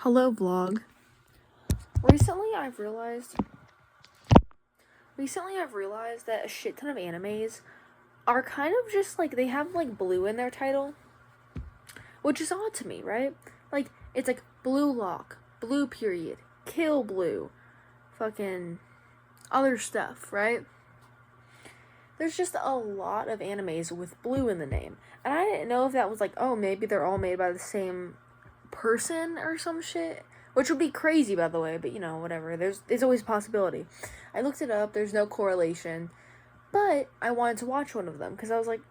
Hello, vlog. Recently, I've realized that a shit ton of animes are kind of just like they have like blue in their title, which is odd to me, right? Like it's like Blue Lock, Blue Period, Kill Blue, fucking other stuff, right? There's just a lot of animes with blue in the name, and I didn't know if that was like, oh, maybe they're all made by the same person or some shit, which would be crazy, by the way, but whatever. It's always a possibility. I looked it up. There's no correlation, but I wanted to watch one of them because I was like,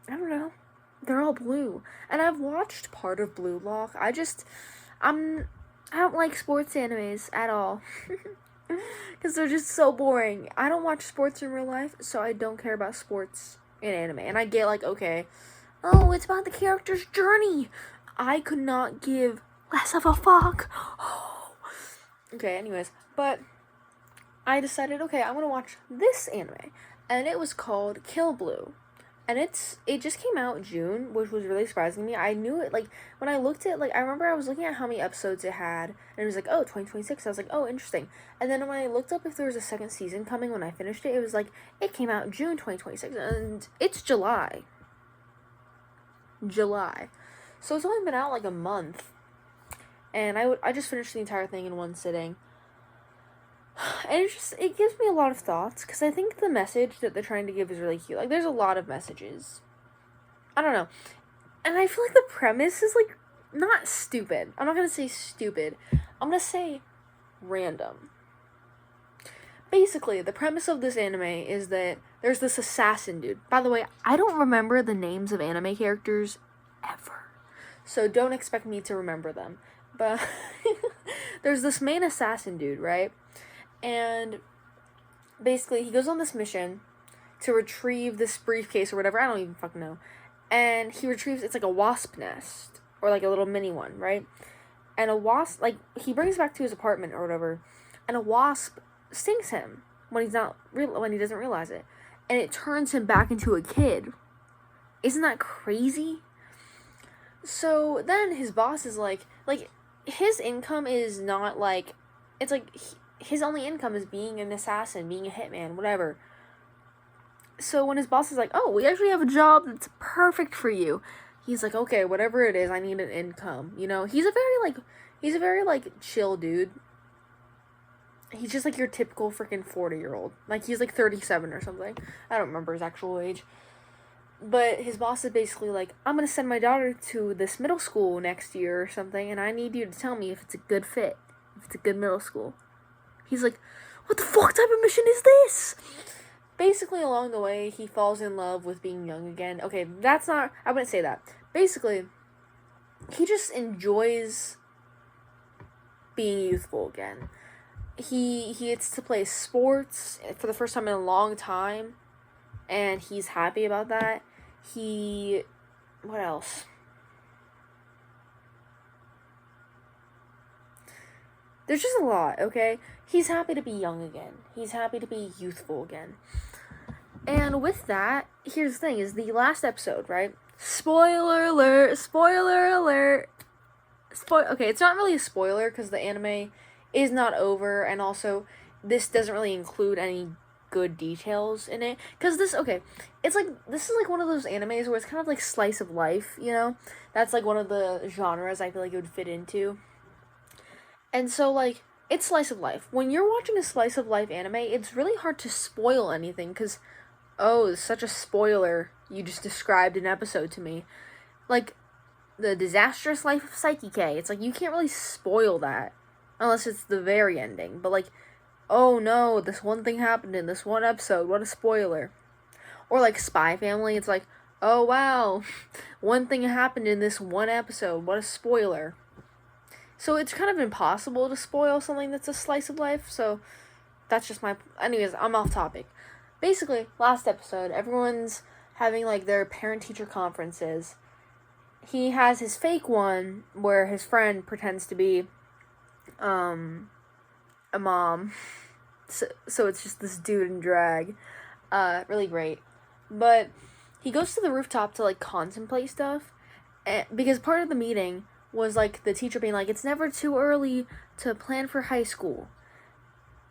I don't know, they're all blue, and I've watched part of Blue Lock. I don't like sports animes at all. Because they're just so boring. I don't watch sports in real life, so I don't care about sports in anime. And I get like, okay, oh, it's about the character's journey. I could not give less of a fuck. Okay, anyways, but I decided, okay, I'm gonna watch this anime, and it was called Kill Blue, and it just came out in June, which was really surprising to me. I knew it, like, when I looked at, like, I remember I was looking at how many episodes it had, and it was like, oh, 2026, I was like, oh, interesting, and then when I looked up if there was a second season coming when I finished it, it was like, it came out in June 2026, and it's July, so it's only been out, like, a month, and I just finished the entire thing in one sitting. And it gives me a lot of thoughts, because I think the message that they're trying to give is really cute. Like, there's a lot of messages. I don't know. And I feel like the premise is, like, not stupid. I'm not going to say stupid. I'm going to say random. Basically, the premise of this anime is that there's this assassin dude. By the way, I don't remember the names of anime characters ever. So don't expect me to remember them. But there's this main assassin dude, right? And basically, he goes on this mission to retrieve this briefcase or whatever. I don't even fucking know. And he retrieves, it's like a wasp nest. Or like a little mini one, right? And a wasp, like, he brings it back to his apartment or whatever. And a wasp stings him when he doesn't realize it. And it turns him back into a kid. Isn't that crazy? So then his boss is like, his income is not like, it's like, his only income is being an assassin, being a hitman, whatever. So when his boss is like, oh, we actually have a job that's perfect for you, he's like, okay, whatever it is, I need an income. He's a very chill dude. He's just like your typical freaking 40-year-old. Like, he's like 37 or something. I don't remember his actual age. But his boss is basically like, I'm going to send my daughter to this middle school next year or something, and I need you to tell me if it's a good fit, if it's a good middle school. He's like, what the fuck type of mission is this? Basically, along the way, he falls in love with being young again. Okay, I wouldn't say that. Basically, he just enjoys being youthful again. He gets to play sports for the first time in a long time, and he's happy about that. What else? There's just a lot, okay? He's happy to be young again. He's happy to be youthful again. And with that, here's the thing, is the last episode, right? Spoiler alert! Okay, it's not really a spoiler, because the anime is not over, and also, this doesn't really include any good details in it. Because this is like one of those animes where it's kind of like slice of life, That's like one of the genres I feel like it would fit into. And so, like, it's slice of life. When you're watching a slice of life anime, it's really hard to spoil anything, because, oh, such a spoiler, you just described an episode to me. Like, the disastrous life of Psyche K, it's like, you can't really spoil that, unless it's the very ending, but like, oh no, this one thing happened in this one episode, what a spoiler. Or like Spy Family, it's like, oh wow, one thing happened in this one episode, what a spoiler. So it's kind of impossible to spoil something that's a slice of life, so that's just anyways, I'm off topic. Basically, last episode, everyone's having like their parent-teacher conferences. He has his fake one, where his friend pretends to be, a mom. So it's just this dude in drag. Really great. But he goes to the rooftop to like contemplate stuff, because part of the meeting was like the teacher being like, it's never too early to plan for high school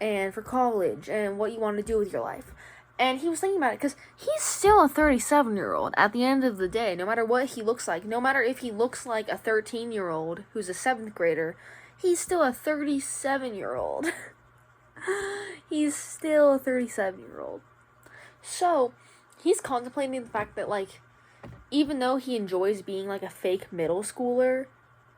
and for college and what you want to do with your life. And he was thinking about it because he's still a 37-year-old at the end of the day, no matter what he looks like. No matter if he looks like a 13-year-old who's a 7th grader, he's still a 37-year-old. He's still a 37-year-old. So, he's contemplating the fact that, like, even though he enjoys being, like, a fake middle schooler,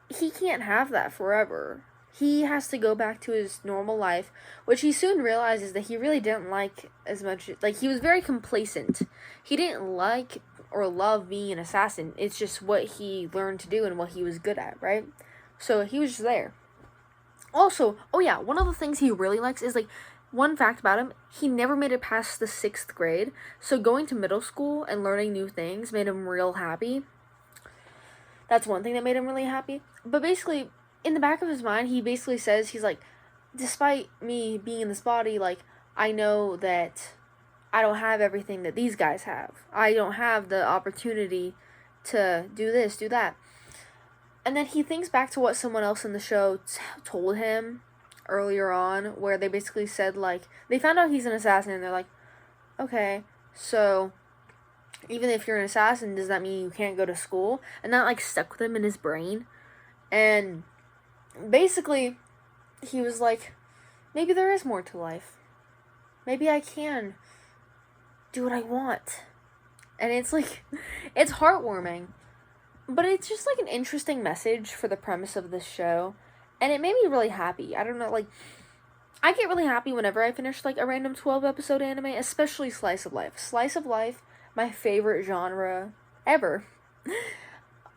he can't have that forever. He has to go back to his normal life, which he soon realizes that he really didn't like as much. Like, he was very complacent. He didn't like or love being an assassin. It's just what he learned to do and what he was good at, right? So, he was just there. Also, oh yeah, one of the things he really likes is, like, one fact about him, he never made it past the 6th grade. So, going to middle school and learning new things made him real happy. That's one thing that made him really happy. But basically, in the back of his mind, he basically says, he's like, despite me being in this body, like, I know that I don't have everything that these guys have. I don't have the opportunity to do this, do that. And then he thinks back to what someone else in the show told him earlier on, where they basically said, like, they found out he's an assassin, and they're like, okay, so even if you're an assassin, does that mean you can't go to school? And that, like, stuck with him in his brain. And basically, he was like, maybe there is more to life. Maybe I can do what I want. And it's like, it's heartwarming. But it's just like an interesting message for the premise of this show. And it made me really happy. I don't know, like, I get really happy whenever I finish, like, a random 12-episode anime, especially Slice of Life. Slice of Life, my favorite genre ever.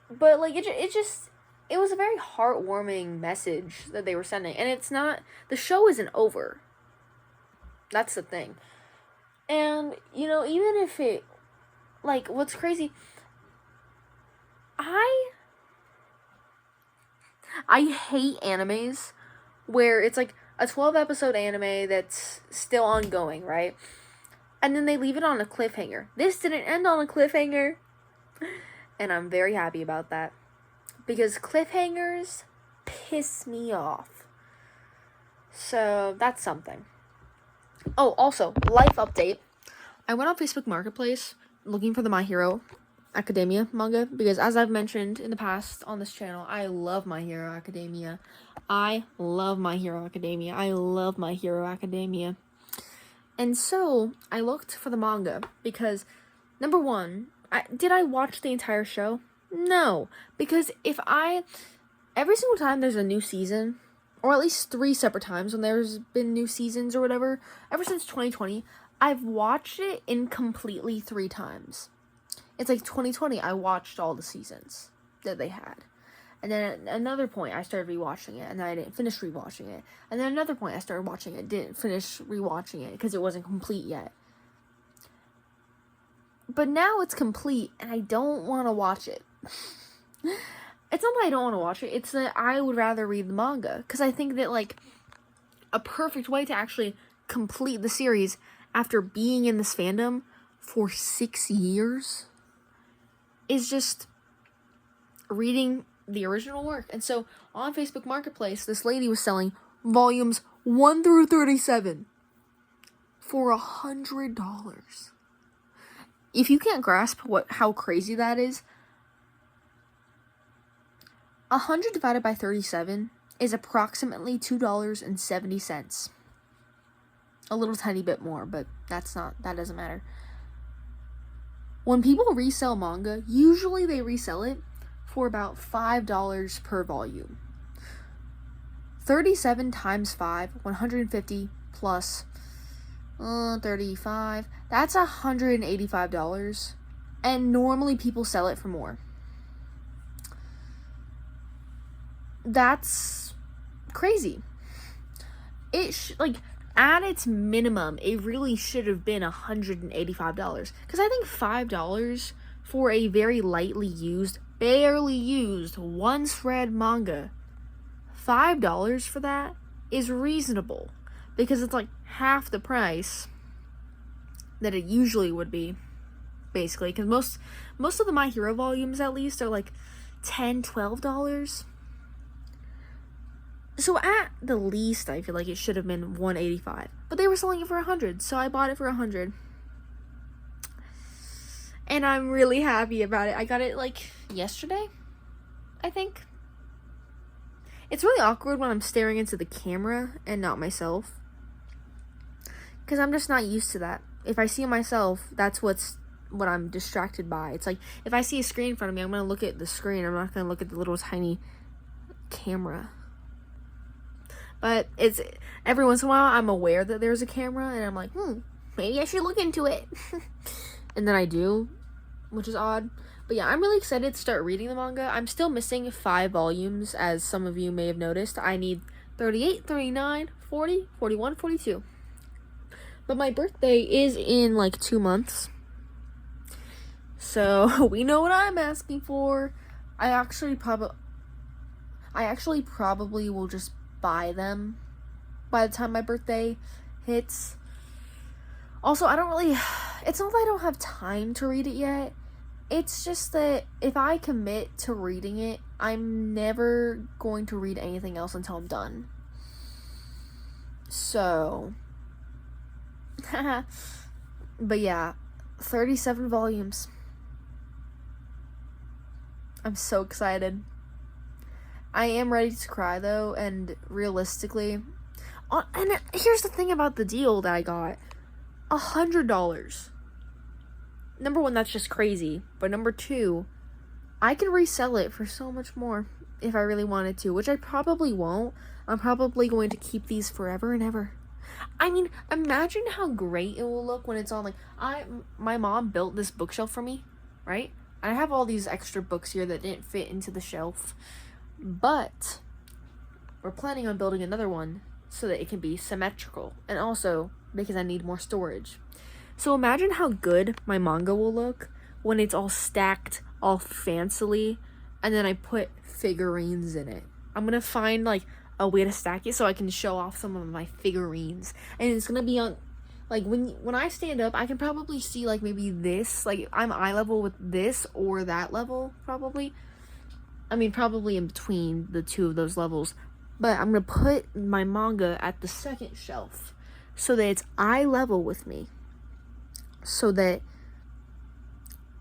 But, like, it was a very heartwarming message that they were sending. And it's not, the show isn't over. That's the thing. And, you know, even if it, like, what's crazy, I hate animes where it's like a 12-episode anime that's still ongoing, right? And then they leave it on a cliffhanger. This didn't end on a cliffhanger. And I'm very happy about that. Because cliffhangers piss me off. So, that's something. Oh, also, life update. I went on Facebook Marketplace looking for the My Hero Academia manga, because as I've mentioned in the past on this channel, I love My Hero Academia. I love My Hero Academia. I love My Hero Academia. And so, I looked for the manga, because, number one, did I watch the entire show? No, because every single time there's a new season, or at least 3 separate times when there's been new seasons or whatever, ever since 2020, I've watched it incompletely 3 times. It's like 2020, I watched all the seasons that they had. And then at another point, I started rewatching it, and then I didn't finish rewatching it. And then another point, I started watching it, didn't finish rewatching it, because it wasn't complete yet. But now it's complete, and I don't want to watch it. It's not that I don't want to watch it, it's that I would rather read the manga. Because I think that, like, a perfect way to actually complete the series after being in this fandom for 6 years is just reading the original work. And so, on Facebook Marketplace, this lady was selling volumes 1 through 37 for $100. If you can't grasp how crazy that is, 100 divided by 37 is approximately $2.70. A little tiny bit more, but that doesn't matter. When people resell manga, usually they resell it for about $5 per volume. 37 times 5, 150 plus 35, that's $185. And normally people sell it for more. That's crazy. At its minimum, it really should have been $185. Because I think $5 for a very lightly used, barely used, once read manga, $5 for that is reasonable. Because it's like half the price that it usually would be, basically. Because most of the My Hero volumes, at least, are like $10, $12. So at the least, I feel like it should have been $185, but they were selling it for $100, so I bought it for $100. And I'm really happy about it. I got it like yesterday, I think. It's really awkward when I'm staring into the camera and not myself, because I'm just not used to that. If I see myself, that's what I'm distracted by. It's like, if I see a screen in front of me, I'm going to look at the screen. I'm not going to look at the little tiny camera. But it's, every once in a while, I'm aware that there's a camera, and I'm like, maybe I should look into it. And then I do, which is odd. But yeah, I'm really excited to start reading the manga. I'm still missing 5 volumes, as some of you may have noticed. I need 38, 39, 40, 41, 42. But my birthday is in like 2 months. So we know what I'm asking for. I actually probably will just buy them by the time my birthday hits. Also, it's not that I don't have time to read it yet. It's just that if I commit to reading it, I'm never going to read anything else until I'm done. So, but yeah, 37 volumes. I'm so excited. I am ready to cry though, and realistically, and here's the thing about the deal that I got. $100. Number one, that's just crazy. But number two, I can resell it for so much more if I really wanted to, which I probably won't. I'm probably going to keep these forever and ever. I mean, imagine how great it will look when it's on, like, my mom built this bookshelf for me, right? I have all these extra books here that didn't fit into the shelf, but we're planning on building another one so that it can be symmetrical, and also because I need more storage. So imagine how good my manga will look when it's all stacked, all fancily, and then I put figurines in it. I'm gonna find like a way to stack it so I can show off some of my figurines, and it's gonna be on, like, when I stand up, I can probably see like maybe this, like I'm eye level with this or that level, probably. I mean, probably in between the two of those levels, but I'm gonna put my manga at the second shelf so that it's eye level with me, so that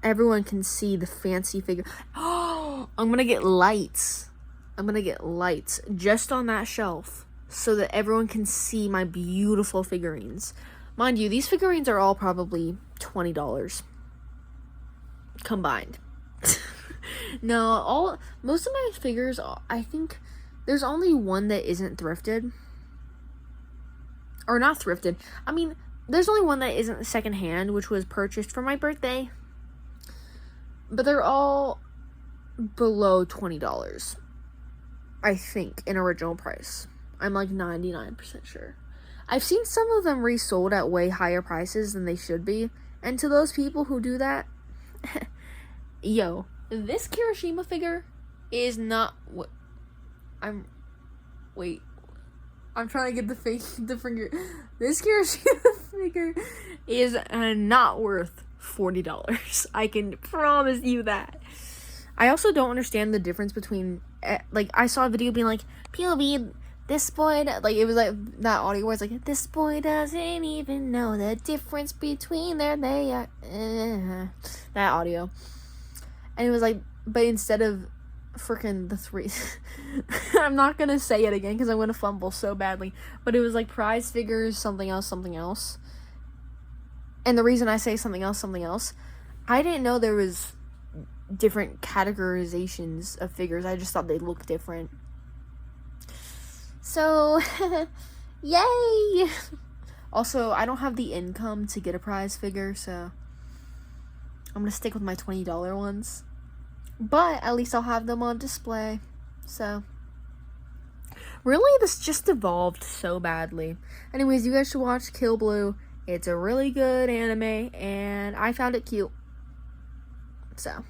everyone can see the fancy figure. Oh, I'm gonna get lights. I'm gonna get lights just on that shelf so that everyone can see my beautiful figurines. Mind you, these figurines are all probably $20 combined. No, most of my figures, I think there's only one that isn't thrifted. Or not thrifted. I mean, there's only one that isn't secondhand, which was purchased for my birthday. But they're all below $20, I think, in original price. I'm like 99% sure. I've seen some of them resold at way higher prices than they should be. And to those people who do that, yo, this Kirishima figure is not what wait. I'm trying to get the finger. This Kirishima figure is not worth $40. I can promise you that. I also don't understand the difference between, like, I saw a video being like, POV, this boy, like, it was like that audio where it's like, this boy doesn't even know the difference between they are, that audio. And it was like, but instead of freaking the 3, I'm not gonna say it again because I'm gonna fumble so badly, but it was like prize figures, something else. And the reason I say something else, I didn't know there was different categorizations of figures. I just thought they looked different. So, yay! Also, I don't have the income to get a prize figure, so I'm gonna stick with my $20 ones. But at least I'll have them on display. So, really, this just evolved so badly. Anyways, you guys should watch Kill Blue. It's a really good anime, and I found it cute. So.